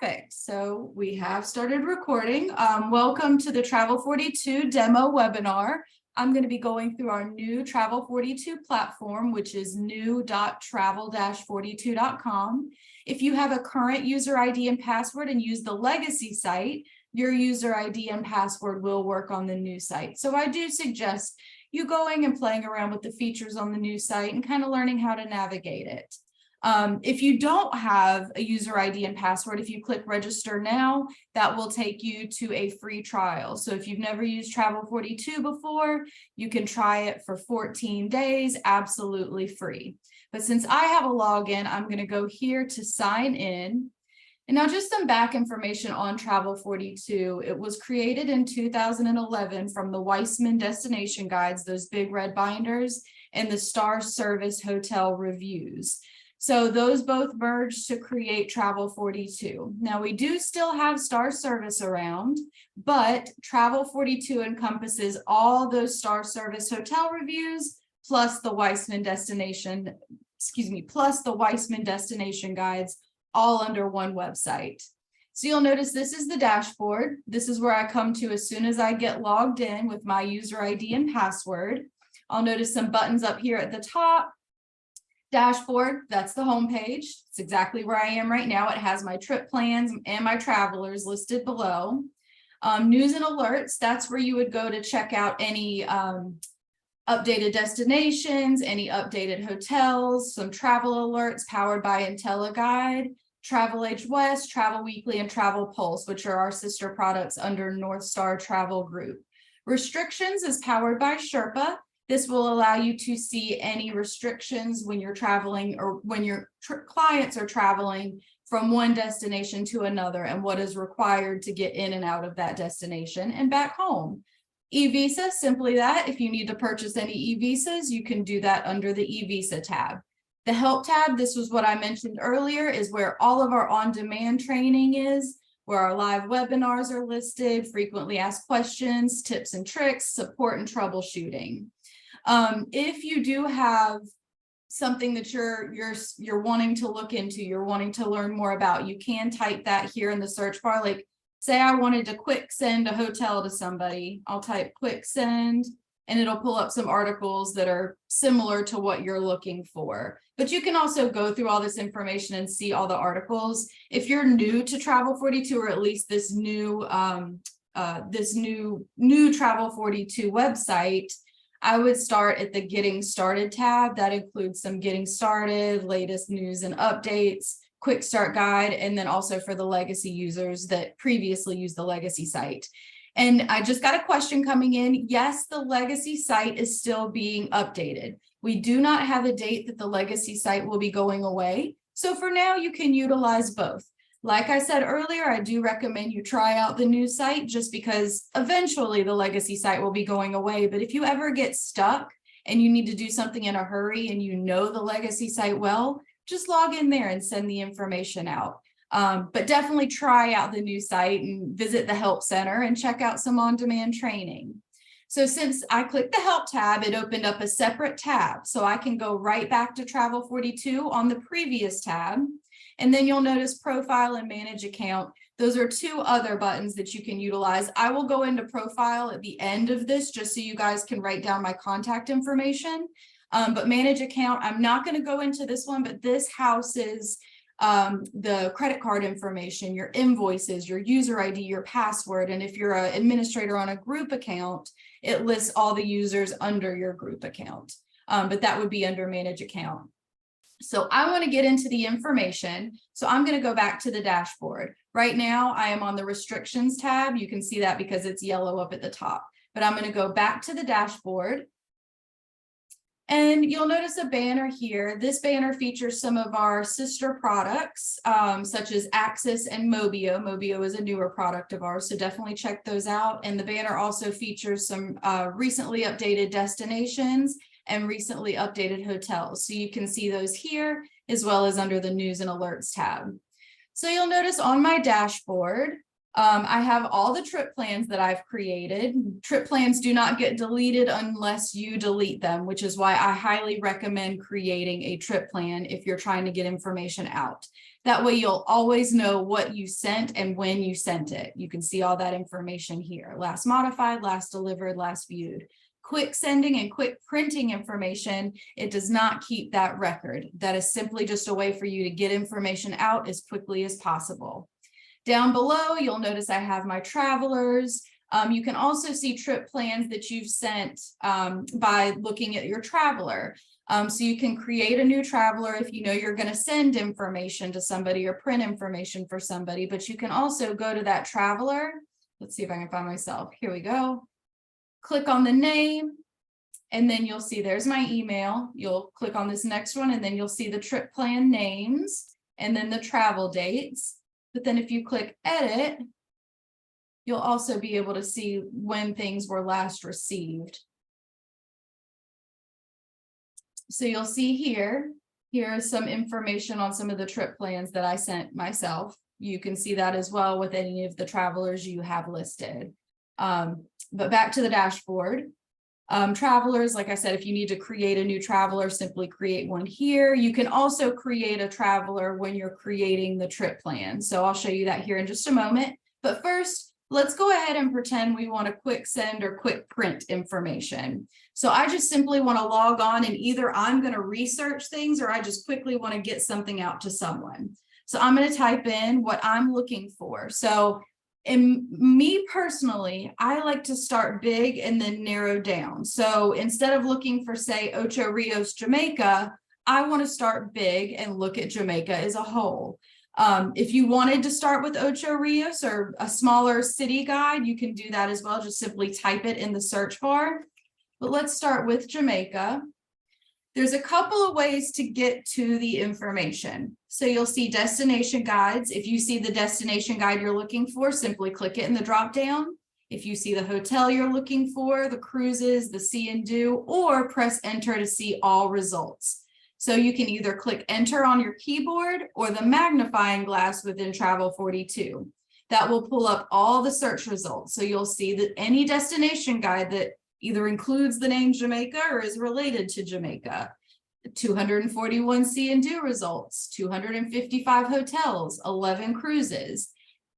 Perfect. So we have started recording. Welcome to the Travel42 demo webinar. I'm going to be going through our new Travel42 platform, which is new.travel-42.com. If you have a current user ID and password and use the legacy site, your user ID and password will work on the new site. So I do suggest you going and playing around with the features on the new site and kind of learning how to navigate it. If you don't have a user ID and password, if you click register now, that will take you to a free trial. So if you've never used Travel42 before, you can try it for 14 days, absolutely free. But since I have a login, I'm going to go here to sign in. And now just some back information on Travel42. It was created in 2011 from the Weissman destination guides, those big red binders, and the Star Service hotel reviews. So those both merged to create Travel42. Now we do still have Star Service around, but Travel42 encompasses all those Star Service hotel reviews plus the Weissman destination, plus the Weissman destination guides, all under one website. So you'll notice this is the dashboard. This is where I come to as soon as I get logged in with my user ID and password. I'll notice some buttons up here at the top. Dashboard, that's the home page. It's exactly where I am right now. It has my trip plans and my travelers listed below. News and alerts, that's where you would go to check out any updated destinations, any updated hotels, some travel alerts powered by IntelliGuide, Travel Age West, Travel Weekly, and Travel Pulse, which are our sister products under North Star Travel Group. Restrictions is powered by Sherpa. This will allow you to see any restrictions when you're traveling or when your clients are traveling from one destination to another and what is required to get in and out of that destination and back home. E-Visa, simply that. If you need to purchase any e-visas, you can do that under the e-visa tab. The help tab, this was what I mentioned earlier, is where all of our on-demand training is, where our live webinars are listed, frequently asked questions, tips and tricks, support and troubleshooting. If you do have something that you're wanting to look into, you're wanting to learn more about, you can type that here in the search bar. Like say I wanted to quick send a hotel to somebody, I'll type quick send and it'll pull up some articles that are similar to what you're looking for. But you can also go through all this information and see all the articles. If you're new to Travel42, or at least this new Travel42 website, I would start at the Getting Started tab. That includes some getting started, latest news and updates, quick start guide, and then also for the legacy users that previously used the legacy site. And I just got a question coming in. Yes, the legacy site is still being updated. We do not have a date that the legacy site will be going away. So for now, you can utilize both. Like I said earlier, I do recommend you try out the new site just because eventually the legacy site will be going away. But if you ever get stuck and you need to do something in a hurry and you know the legacy site well, just log in there and send the information out. But definitely try out the new site and visit the help center and check out some on-demand training. So since I clicked the help tab, it opened up a separate tab. So I can go right back to Travel42 on the previous tab. And then you'll notice profile and manage account. Those are two other buttons that you can utilize. I will go into profile at the end of this just so you guys can write down my contact information. But manage account, I'm not going to go into this one, but this houses the credit card information, your invoices, your user ID, your password. And if you're an administrator on a group account, it lists all the users under your group account. But that would be under manage account. So I want to get into the information. So I'm going to go back to the dashboard. Right now, I am on the restrictions tab. You can see that because it's yellow up at the top. But I'm going to go back to the dashboard. And you'll notice a banner here. This banner features some of our sister products, such as Axis and Mobio. Mobio is a newer product of ours, so definitely check those out. And the banner also features some recently updated destinations and recently updated hotels. So you can see those here as well as under the news and alerts tab. So you'll notice on my dashboard, I have all the trip plans that I've created. Trip plans do not get deleted unless you delete them, which is why I highly recommend creating a trip plan if you're trying to get information out. That way you'll always know what you sent and when you sent it. You can see all that information here. Last modified, last delivered, last viewed. Quick sending and quick printing information, it does not keep that record. That is simply just a way for you to get information out as quickly as possible. Down below, you'll notice I have my travelers. You can also see trip plans that you've sent by looking at your traveler. So you can create a new traveler if you know you're going to send information to somebody or print information for somebody, but you can also go to that traveler. Let's see if I can find myself. Here we go. Click on the name, and then you'll see there's my email. You'll click on this next one, and then you'll see the trip plan names and then the travel dates. But then if you click edit, you'll also be able to see when things were last received. So you'll see here is some information on some of the trip plans that I sent myself. You can see that as well with any of the travelers you have listed. But back to the dashboard. Travelers, like I said, if you need to create a new traveler, simply create one here. You can also create a traveler when you're creating the trip plan. So I'll show you that here in just a moment. But first, let's go ahead and pretend we want to quick send or quick print information. So I just simply want to log on, and either I'm going to research things or I just quickly want to get something out to someone. So I'm going to type in what I'm looking for. So and me personally, I like to start big and then narrow down. So instead of looking for, say, Ocho Rios, Jamaica, I want to start big and look at Jamaica as a whole. If you wanted to start with Ocho Rios or a smaller city guide, you can do that as well. Just simply type it in the search bar. But let's start with Jamaica. There's a couple of ways to get to the information. So you'll see destination guides. If you see the destination guide you're looking for, simply click it in the drop down. If you see the hotel you're looking for, the cruises, the see and do, or press enter to see all results. So you can either click enter on your keyboard or the magnifying glass within travel42. That will pull up all the search results. So you'll see that any destination guide that either includes the name Jamaica or is related to Jamaica. 241 see and do results, 255 hotels, 11 cruises.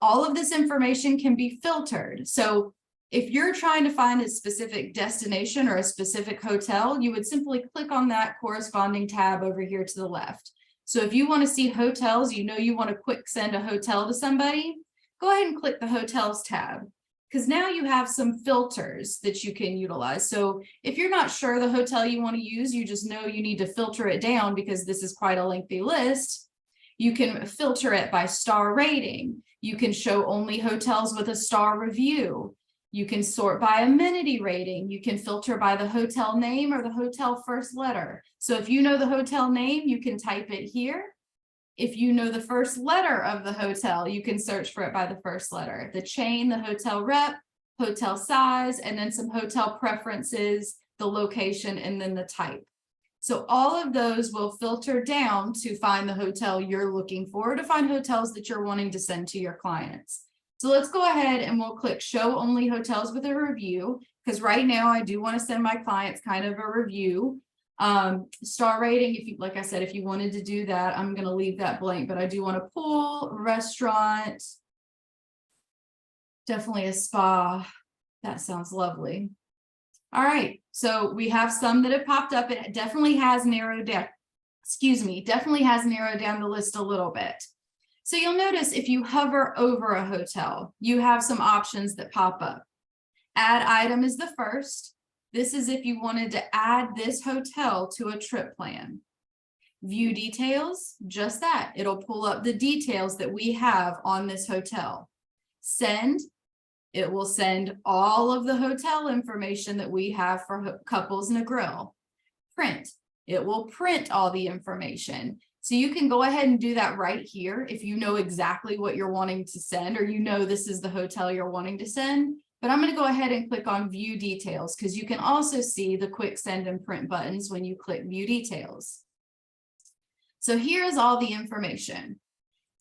All of this information can be filtered. So if you're trying to find a specific destination or a specific hotel, you would simply click on that corresponding tab over here to the left. So if you want to see hotels, you know you want to quick send a hotel to somebody, go ahead and click the hotels tab, because now you have some filters that you can utilize. So if you're not sure the hotel you want to use, you just know you need to filter it down because this is quite a lengthy list. You can filter it by star rating. You can show only hotels with a star review. You can sort by amenity rating. You can filter by the hotel name or the hotel first letter. So if you know the hotel name, you can type it here. If you know the first letter of the hotel, you can search for it by the first letter. The chain, the hotel rep, hotel size, and then some hotel preferences, the location, and then the type. So all of those will filter down to find the hotel you're looking for, to find hotels that you're wanting to send to your clients. So let's go ahead and we'll click show only hotels with a review, because right now I do want to send my clients kind of a review. Star rating, if you, like I said, if you wanted to do that, I'm going to leave that blank, but I do want a pool, restaurant, definitely a spa. That sounds lovely. All right, so we have some that have popped up. It definitely has narrowed down, definitely has narrowed down the list a little bit. So you'll notice if you hover over a hotel, you have some options that pop up. Add item is the first. This is if you wanted to add this hotel to a trip plan. View details, just that. It'll pull up the details that we have on this hotel. Send, it will send all of the hotel information that we have for Couples Negril. Print, it will print all the information. So you can go ahead and do that right here if you know exactly what you're wanting to send, or you know this is the hotel you're wanting to send. But I'm going to go ahead and click on view details, because you can also see the quick send and print buttons when you click view details. So here is all the information.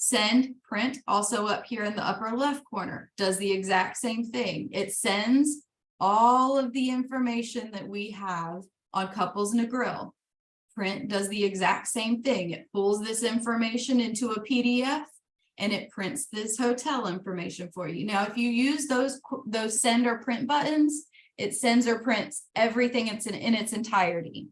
Send, print, also up here in the upper left corner, does the exact same thing. It sends all of the information that we have on Couples in a Grill. Print does the exact same thing. It pulls this information into a PDF and it prints this hotel information for you. Now, if you use those send or print buttons, it sends or prints everything in its entirety.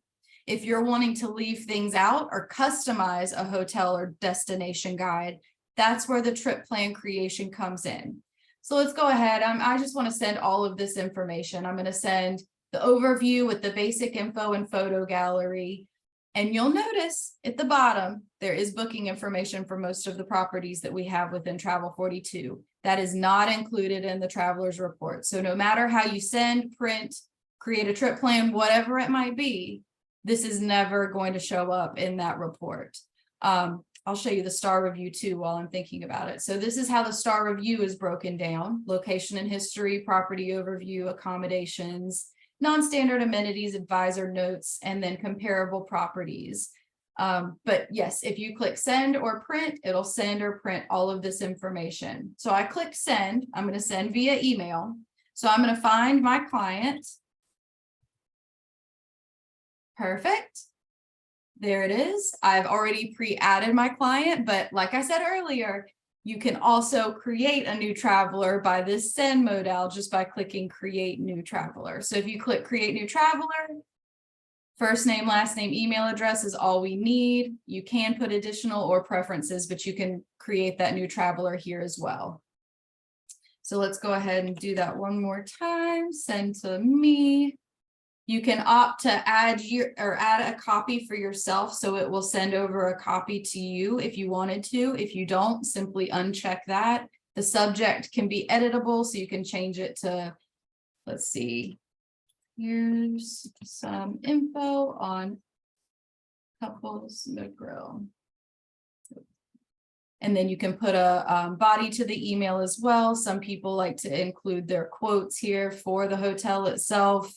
If you're wanting to leave things out or customize a hotel or destination guide, that's where the trip plan creation comes in. So let's go ahead. I just want to send all of this information. I'm going to send the overview with the basic info and photo gallery. And you'll notice at the bottom, there is booking information for most of the properties that we have within Travel42. That is not included in the traveler's report. So no matter how you send, print, create a trip plan, whatever it might be, this is never going to show up in that report. I'll show you the star review too while I'm thinking about it. So this is how the star review is broken down: location and history, property overview, accommodations, non-standard amenities, advisor notes, and then comparable properties. But yes, if you click send or print, it'll send or print all of this information. So I click send. I'm going to send via email. So I'm going to find my client. Perfect. There it is. I've already pre-added my client, but like I said earlier, you can also create a new traveler by this send modal just by clicking create new traveler. So if you click create new traveler, first name, last name, email address is all we need. You can put additional or preferences, but you can create that new traveler here as well. So let's go ahead and do that one more time. Send to me. You can opt to add a copy for yourself, so it will send over a copy to you if you wanted to. If you don't, simply uncheck that. The subject can be editable, so you can change it to, let's see, here's some info on Couples in a Grill. And then you can put a body to the email as well. Some people like to include their quotes here for the hotel itself.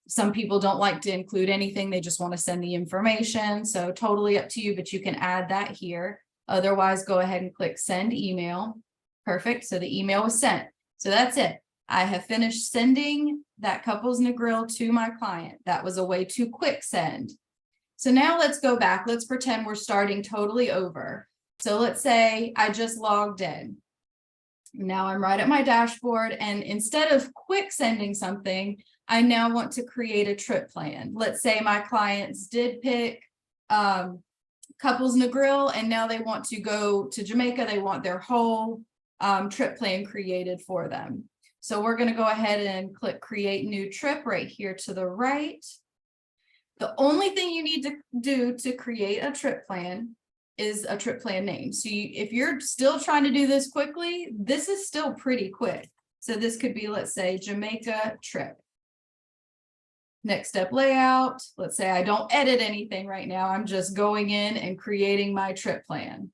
Some people don't like to include anything. They just want to send the information. So totally up to you, but you can add that here. Otherwise, go ahead and click send email. Perfect. So the email was sent. So that's it. I have finished sending that Couples in a Grill to my client. That was a way too quick send. So now let's go back. Let's pretend we're starting totally over. So let's say I just logged in. Now I'm right at my dashboard, and instead of quick sending something, I now want to create a trip plan. Let's say my clients did pick Couples in a Grill, and now they want to go to Jamaica. They want their whole trip plan created for them. So we're going to go ahead and click create new trip right here to the right. The only thing you need to do to create a trip plan is a trip plan name. So if you're still trying to do this quickly, this is still pretty quick. So this could be, let's say, Jamaica trip. Next step layout. Let's say I don't edit anything right now. I'm just going in and creating my trip plan.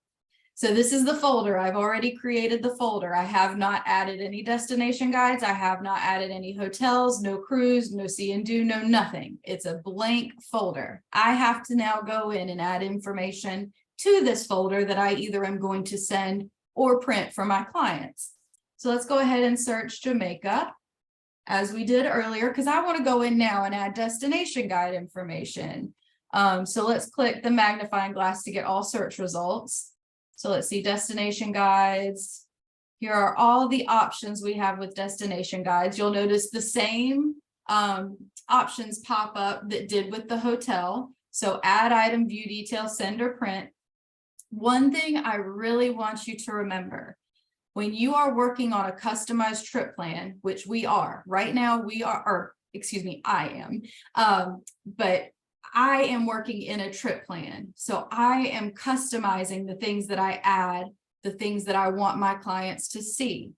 So this is the folder. I've already created the folder. I have not added any destination guides. I have not added any hotels, no cruise, no see and do, no nothing. It's a blank folder. I have to now go in and add information to this folder that I either am going to send or print for my clients. So let's go ahead and search Jamaica as we did earlier, because I want to go in now and add destination guide information. So let's click the magnifying glass to get all search results. So let's see destination guides. Here are all the options we have with destination guides. You'll notice the same options pop up that did with the hotel. So add item, view detail, send or print. One thing I really want you to remember, when you are working on a customized trip plan, which we are right now, I am, but I am working in a trip plan. So I am customizing the things that I add, the things that I want my clients to see.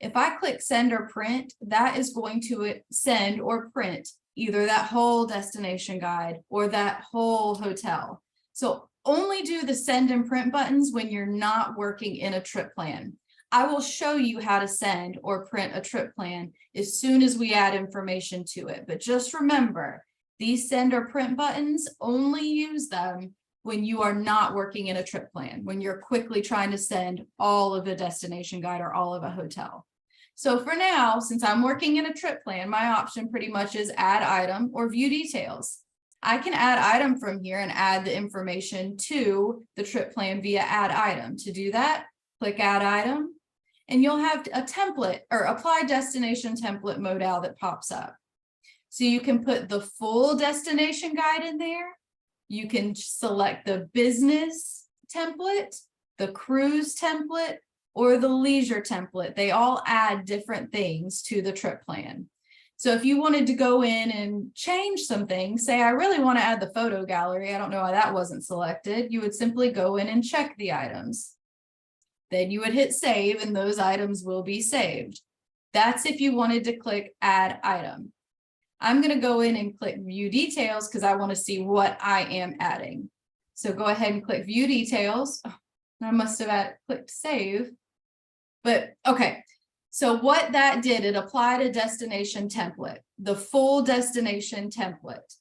If I click send or print, that is going to send or print either that whole destination guide or that whole hotel. So only do the send and print buttons when you're not working in a trip plan. I will show you how to send or print a trip plan as soon as we add information to it. But just remember, these send or print buttons, only use them when you are not working in a trip plan, when you're quickly trying to send all of a destination guide or all of a hotel. So for now, since I'm working in a trip plan, my option pretty much is add item or view details. I can add item from here and add the information to the trip plan via add item. To do that, click add item, and you'll have a template or apply destination template modal that pops up. So you can put the full destination guide in there. You can select the business template, the cruise template, or the leisure template. They all add different things to the trip plan. So if you wanted to go in and change some things, say I really want to add the photo gallery, I don't know why that wasn't selected, you would simply go in and check the items. Then you would hit save and those items will be saved. That's if you wanted to click add item. I'm going to go in and click view details because I want to see what I am adding. So go ahead and click view details. Oh, I must have clicked save. But okay, so what that did, it applied a destination template, the full destination template.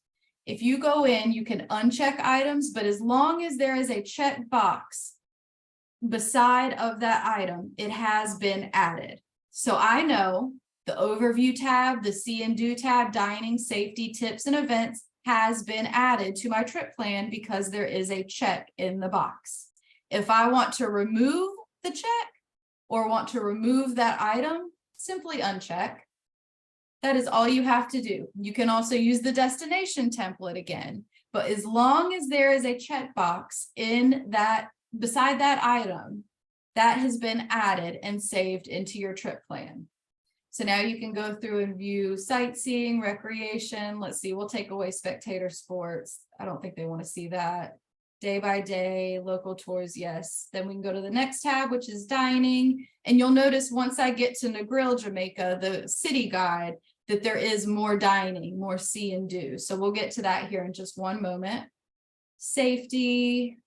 If you go in, you can uncheck items, but as long as there is a check box beside of that item, it has been added. So I know the overview tab, the see and do tab, dining, safety, tips, and events has been added to my trip plan because there is a check in the box. If I want to remove the check or want to remove that item, simply uncheck. That is all you have to do. You can also use the destination template again, but as long as there is a checkbox in that beside that item, that has been added and saved into your trip plan. So now you can go through and view sightseeing, recreation. Let's see, we'll take away spectator sports. I don't think they want to see that. Day by day, local tours, yes. Then we can go to the next tab, which is dining. And you'll notice once I get to Negril, Jamaica, the city guide, that there is more dining, more see and do. So we'll get to that here in just one moment. Safety,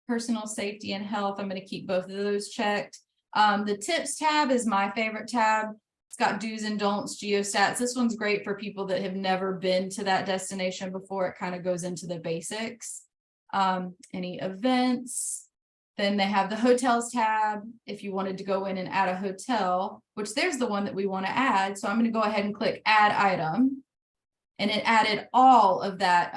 personal safety and health. I'm going to keep both of those checked. The tips tab is my favorite tab. It's got do's and don'ts, geostats. This one's great for people that have never been to that destination before. It kind of goes into the basics. Any events. Then they have the hotels tab. If you wanted to go in and add a hotel, which there's the one that we want to add. So I'm going to go ahead and click add item. And it added all of that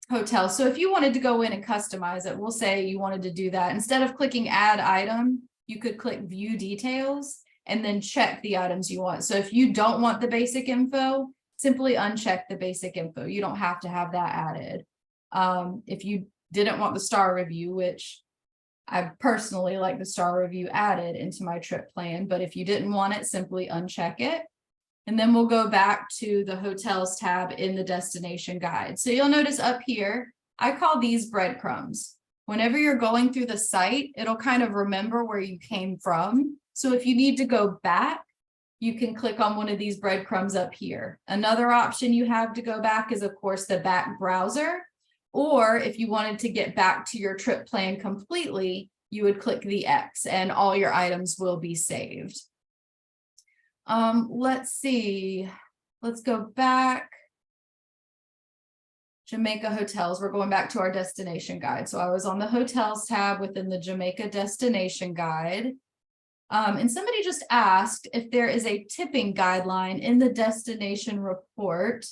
hotel. So if you wanted to go in and customize it, we'll say you wanted to do that. Instead of clicking add item, you could click view details and then check the items you want. So if you don't want the basic info, simply uncheck the basic info. You don't have to have that added. If you didn't want the star review, which I personally like the star review added into my trip plan, but if you didn't want it, simply uncheck it. And then we'll go back to the hotels tab in the destination guide. So you'll notice up here, I call these breadcrumbs. Whenever you're going through the site, it'll kind of remember where you came from. So if you need to go back, you can click on one of these breadcrumbs up here. Another option you have to go back is, of course, the back browser. Or if you wanted to get back to your trip plan completely, you would click the X and all your items will be saved. Let's see. Let's go back. Jamaica hotels. We're going back to our destination guide. So I was on the hotels tab within the Jamaica destination guide. And somebody just asked if there is a tipping guideline in the destination report.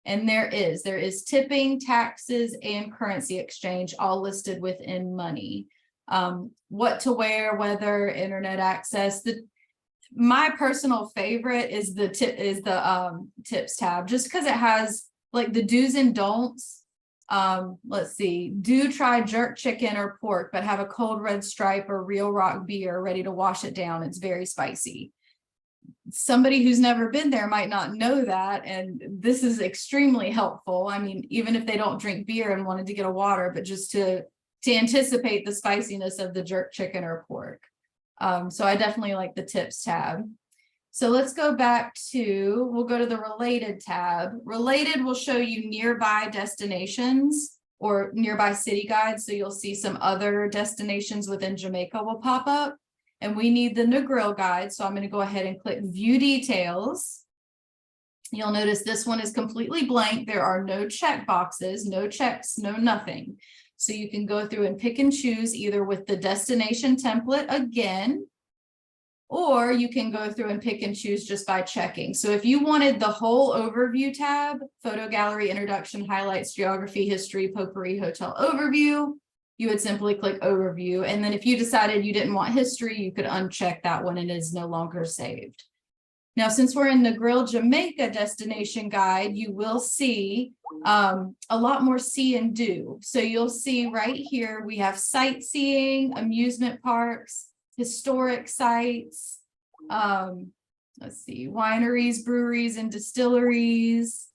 And there is tipping, taxes, and currency exchange all listed within money. What to wear, weather, internet access. My personal favorite is the tips tab, just because it has like the do's and don'ts. Let's see, do try jerk chicken or pork, but have a cold red stripe or real rock beer ready to wash it down. It's very spicy. Somebody who's never been there might not know that, and this is extremely helpful. I mean, even if they don't drink beer and wanted to get a water, but just to anticipate the spiciness of the jerk chicken or pork. So I definitely like the tips tab. So let's go back to, we'll go to the related tab. Related will show you nearby destinations or nearby city guides. So you'll see some other destinations within Jamaica will pop up. And we need the Negril guide. So I'm going to go ahead and click view details. You'll notice this one is completely blank. There are no check boxes, no checks, no nothing. So you can go through and pick and choose either with the destination template again, or you can go through and pick and choose just by checking. So if you wanted the whole overview tab, photo gallery, introduction, highlights, geography, history, potpourri, hotel overview, you would simply click overview. And then if you decided you didn't want history, you could uncheck that one and it is no longer saved. Now, since we're in the Grill Jamaica destination guide, you will see a lot more see and do. So you'll see right here, we have sightseeing, amusement parks, historic sites, let's see, wineries, breweries, and distilleries,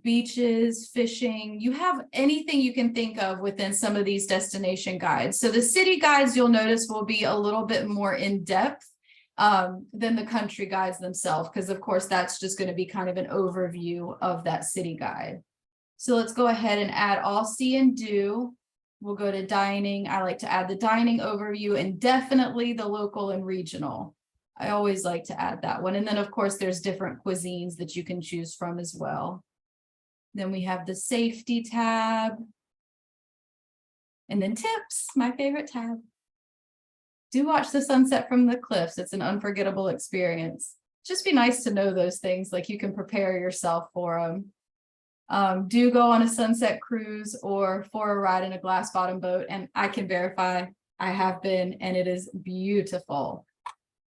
beaches, fishing. You have anything you can think of within some of these destination guides. So the city guides, you'll notice, will be a little bit more in depth than the country guides themselves, because of course that's just going to be kind of an overview of that city guide. So let's go ahead and add all see and do. We'll go to dining. I like to add the dining overview and definitely the local and regional. I always like to add that one. And then of course there's different cuisines that you can choose from as well. Then we have the safety tab. And then tips, my favorite tab. Do watch the sunset from the cliffs. It's an unforgettable experience. Just be nice to know those things, like you can prepare yourself for them. Do go on a sunset cruise or for a ride in a glass bottom boat. And I can verify I have been, and it is beautiful.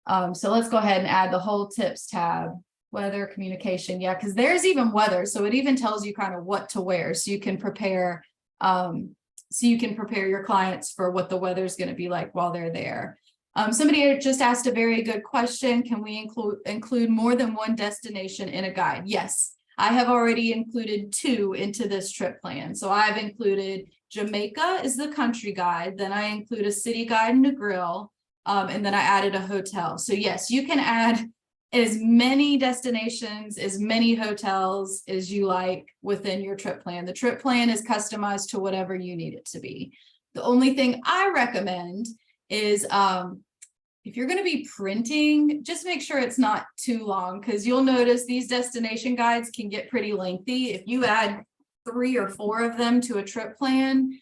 So let's go ahead and add the whole tips tab. Weather, communication. Yeah, because there's even weather. So it even tells you kind of what to wear. So you can prepare your clients for what the weather is going to be like while they're there. Somebody just asked a very good question. Can we include more than one destination in a guide? Yes, I have already included 2 into this trip plan. So I've included Jamaica is the country guide. Then I include a city guide and a grill. And then I added a hotel. So yes, you can add as many destinations, as many hotels as you like within your trip plan. The trip plan is customized to whatever you need it to be. The only thing I recommend is if you're going to be printing, just make sure it's not too long, because you'll notice these destination guides can get pretty lengthy. If you add 3 or 4 of them to a trip plan,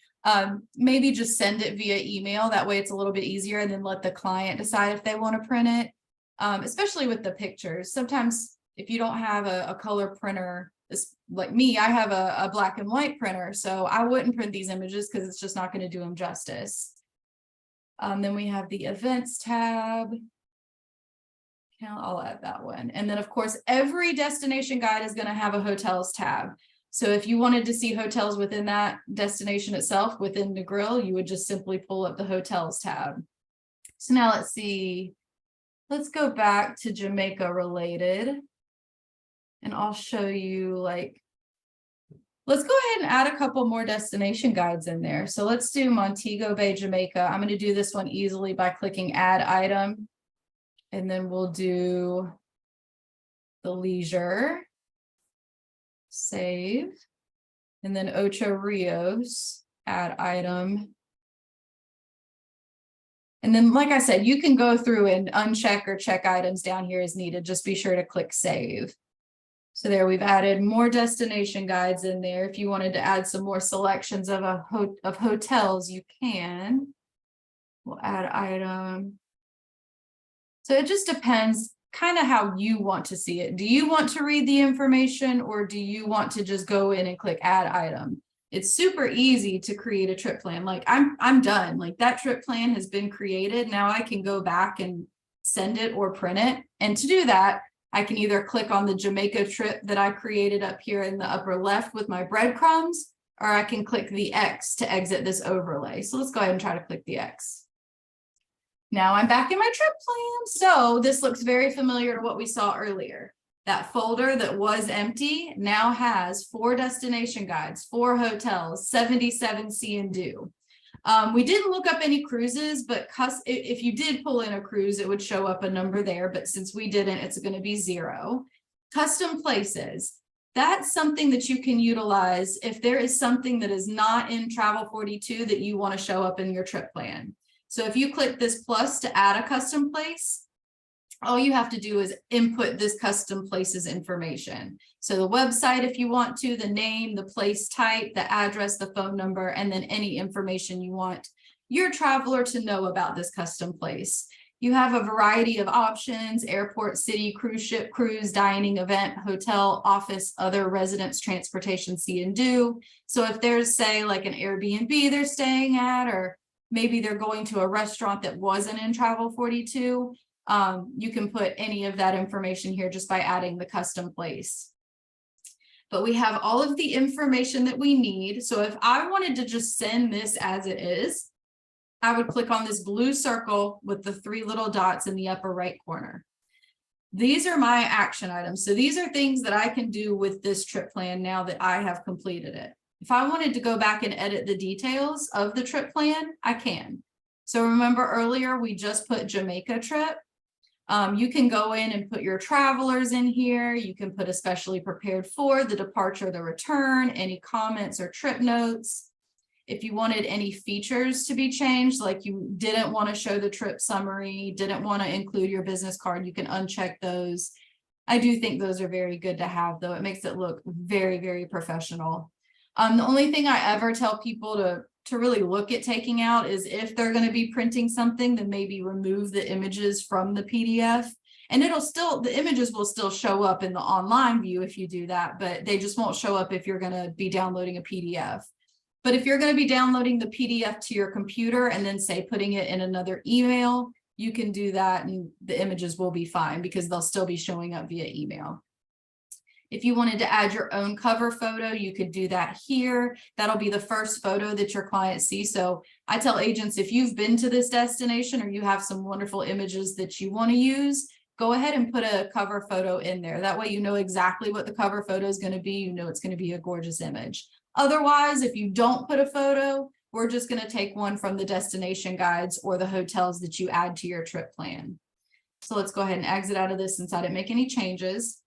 maybe just send it via email. That way it's a little bit easier, and then let the client decide if they want to print it. Especially with the pictures. Sometimes if you don't have a color printer, like me, I have a black and white printer, so I wouldn't print these images because it's just not going to do them justice. Then we have the events tab. I'll add that one. And then of course, every destination guide is going to have a hotels tab. So if you wanted to see hotels within that destination itself, within the grill, you would just simply pull up the hotels tab. So now let's see. Let's go back to Jamaica related, and I'll show you, like, let's go ahead and add a couple more destination guides in there. So let's do Montego Bay, Jamaica. I'm going to do this one easily by clicking add item, and then we'll do the leisure, save, and then Ocho Rios, add item. And then, like I said, you can go through and uncheck or check items down here as needed. Just be sure to click save. So there, we've added more destination guides in there. If you wanted to add some more selections of hotels, you can. We'll add item. So it just depends kind of how you want to see it. Do you want to read the information, or do you want to just go in and click add item? It's super easy to create a trip plan. Like I'm done. Like that trip plan has been created. Now I can go back and send it or print it. And to do that, I can either click on the Jamaica trip that I created up here in the upper left with my breadcrumbs, or I can click the X to exit this overlay. So let's go ahead and try to click the X. Now I'm back in my trip plan. So this looks very familiar to what we saw earlier. That folder that was empty now has 4 destination guides, 4 hotels, 77 see and do. We didn't look up any cruises, but if you did pull in a cruise, it would show up a number there. But since we didn't, it's going to be 0. Custom places. That's something that you can utilize if there is something that is not in travel42 that you want to show up in your trip plan. So if you click this plus to add a custom place, all you have to do is input this custom places information. So the website, if you want to, the name, the place type, the address, the phone number, and then any information you want your traveler to know about this custom place. You have a variety of options: airport, city, cruise ship, cruise, dining, event, hotel, office, other, residence, transportation, see and do. So if there's, say, like an Airbnb they're staying at, or maybe they're going to a restaurant that wasn't in Travel42, you can put any of that information here just by adding the custom place. But we have all of the information that we need. So if I wanted to just send this as it is, I would click on this blue circle with the 3 little dots in the upper right corner. These are my action items. So these are things that I can do with this trip plan now that I have completed it. If I wanted to go back and edit the details of the trip plan, I can. So remember earlier, we just put Jamaica trip. You can go in and put your travelers in here. You can put especially prepared for, the departure, the return, any comments or trip notes. If you wanted any features to be changed, like you didn't want to show the trip summary, didn't want to include your business card, you can uncheck those. I do think those are very good to have, though. It makes it look very, very professional. The only thing I ever tell people to really look at taking out is if they're going to be printing something, then maybe remove the images from the PDF. And the images will still show up in the online view if you do that, but they just won't show up if you're going to be downloading a PDF. But if you're going to be downloading the PDF to your computer and then, say, putting it in another email, you can do that and the images will be fine because they'll still be showing up via email. If you wanted to add your own cover photo, you could do that here. That'll be the first photo that your clients see. So I tell agents, if you've been to this destination or you have some wonderful images that you want to use, go ahead and put a cover photo in there. That way you know exactly what the cover photo is going to be. You know it's going to be a gorgeous image. Otherwise, if you don't put a photo, we're just going to take one from the destination guides or the hotels that you add to your trip plan. So let's go ahead and exit out of this since I didn't make any changes.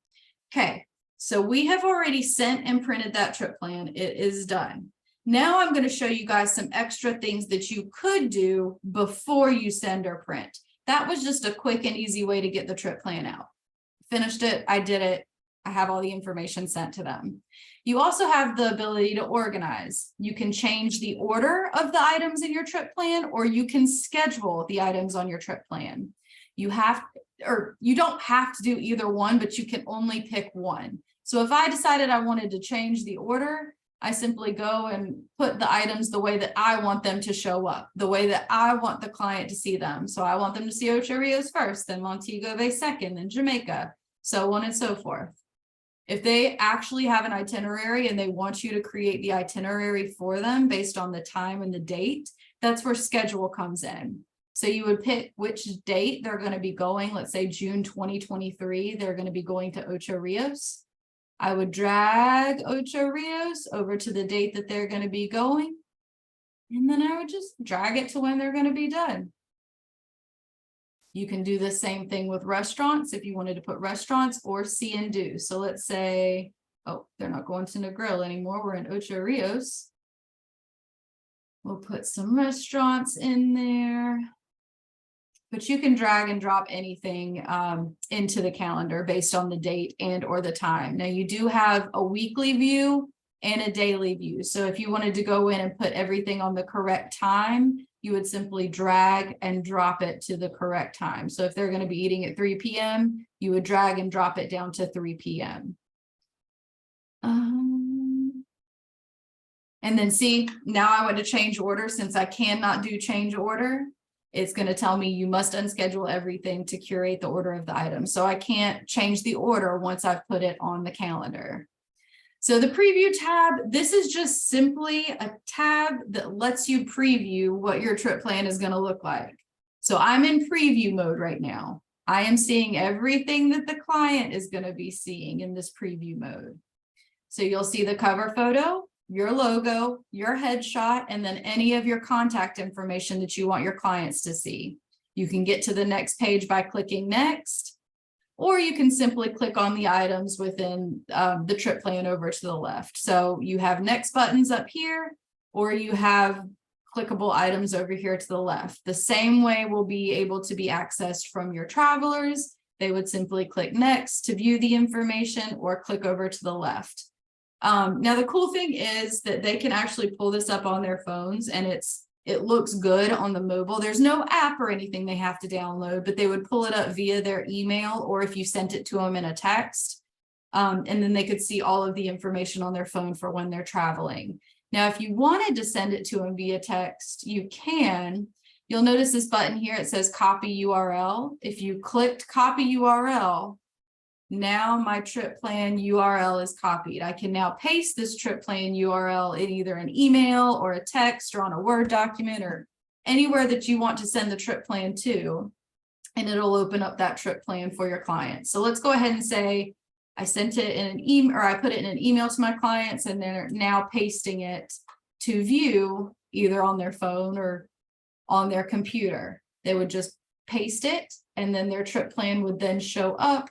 Okay, so we have already sent and printed that trip plan. It is done. Now I'm going to show you guys some extra things that you could do before you send or print. That was just a quick and easy way to get the trip plan out. Finished it. I did it. I have all the information sent to them. You also have the ability to organize. You can change the order of the items in your trip plan, or you can schedule the items on your trip plan. You don't have to do either one, but you can only pick one. So if I decided I wanted to change the order, I simply go and put the items the way that I want them to show up, the way that I want the client to see them. So I want them to see Ocho Rios first, then Montego Bay second, then Jamaica, so on and so forth. If they actually have an itinerary and they want you to create the itinerary for them based on the time and the date, that's where schedule comes in. So you would pick which date they're going to be going. Let's say June 2023, they're going to be going to Ocho Rios. I would drag Ocho Rios over to the date that they're going to be going. And then I would just drag it to when they're going to be done. You can do the same thing with restaurants if you wanted to put restaurants or see and do. So let's say, oh, they're not going to Negril anymore. We're in Ocho Rios. We'll put some restaurants in there. But you can drag and drop anything into the calendar based on the date and or the time. Now you do have a weekly view and a daily view. So if you wanted to go in and put everything on the correct time, you would simply drag and drop it to the correct time. So if they're going to be eating at 3 p.m., you would drag and drop it down to 3 p.m. And then see, now I want to change order. Since I cannot do change order, it's going to tell me you must unschedule everything to curate the order of the item. So I can't change the order once I've put it on the calendar. So the preview tab, this is just simply a tab that lets you preview what your trip plan is going to look like. So I'm in preview mode right now. I am seeing everything that the client is going to be seeing in this preview mode. So you'll see the cover photo, your logo, your headshot, and then any of your contact information that you want your clients to see. You can get to the next page by clicking next, or you can simply click on the items within the trip plan over to the left. So you have next buttons up here, or you have clickable items over here to the left. The same way will be able to be accessed from your travelers they would simply click next to view the information or click over to the left. Now, the cool thing is that they can actually pull this up on their phones, and it looks good on the mobile. There's no app or anything they have to download, but they would pull it up via their email, or if you sent it to them in a text, and then they could see all of the information on their phone for when they're traveling. Now, if you wanted to send it to them via text, you can. You'll notice this button here, it says copy URL. If you clicked copy URL, now my trip plan URL is copied. I can now paste this trip plan URL in either an email or a text or on a Word document or anywhere that you want to send the trip plan to, and it'll open up that trip plan for your clients. So let's go ahead and say I sent it in an email, or I put it in an email to my clients, and they're now pasting it to view either on their phone or on their computer. They would just paste it, and then their trip plan would then show up,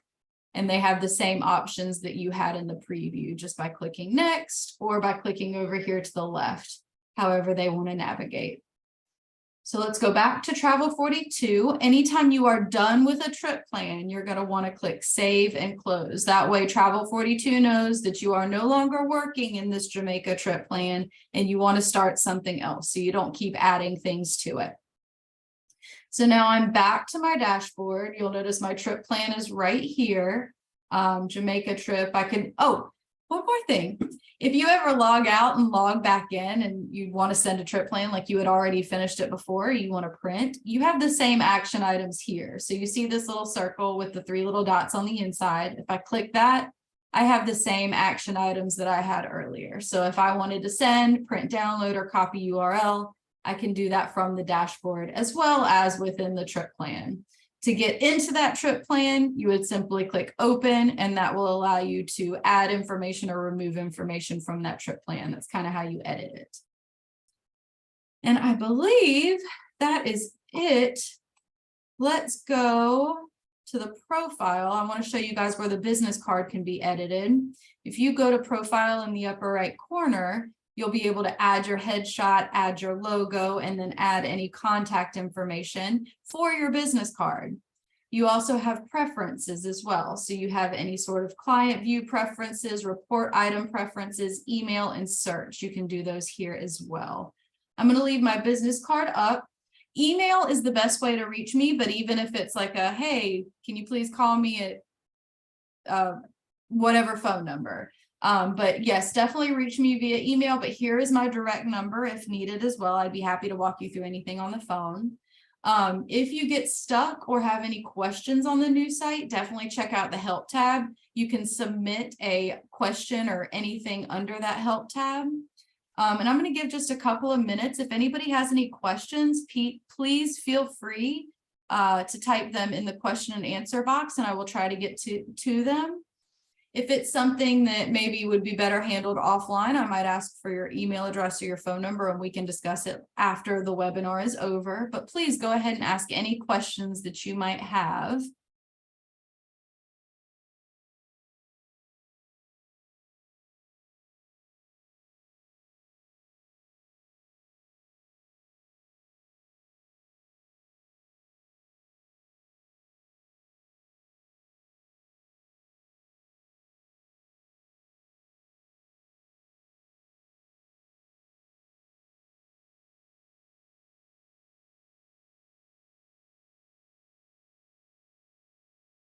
and they have the same options that you had in the preview just by clicking next or by clicking over here to the left, however they want to navigate. So let's go back to travel42. Anytime you are done with a trip plan, you're going to want to click save and close. That way travel42 knows that you are no longer working in this Jamaica trip plan and you want to start something else, so you don't keep adding things to it. So now I'm back to my dashboard. You'll notice my trip plan is right here. Jamaica trip. I can, oh, one more thing. If you ever log out and log back in and you want to send a trip plan, like you had already finished it before, you want to print, you have the same action items here. So you see this little circle with the 3 little dots on the inside. If I click that, I have the same action items that I had earlier. So if I wanted to send, print, download, or copy URL, I can do that from the dashboard as well as within the trip plan. To get into that trip plan, you would simply click open, and that will allow you to add information or remove information from that trip plan. That's kind of how you edit it. And I believe that is it. Let's go to the profile. I want to show you guys where the business card can be edited. If you go to profile in the upper right corner, you'll be able to add your headshot, add your logo, and then add any contact information for your business card. You also have preferences as well. So you have any sort of client view preferences, report item preferences, email, and search. You can do those here as well. I'm going to leave my business card up. Email is the best way to reach me, but even if it's like a, hey, can you please call me at whatever phone number. But yes, definitely reach me via email, but here is my direct number if needed as well. I'd be happy to walk you through anything on the phone. If you get stuck or have any questions on the new site, definitely check out the help tab. You can submit a question or anything under that help tab. And I'm going to give just a couple of minutes. If anybody has any questions, please feel free to type them in the question and answer box, and I will try to get to them. If it's something that maybe would be better handled offline, I might ask for your email address or your phone number, and we can discuss it after the webinar is over. But please go ahead and ask any questions that you might have.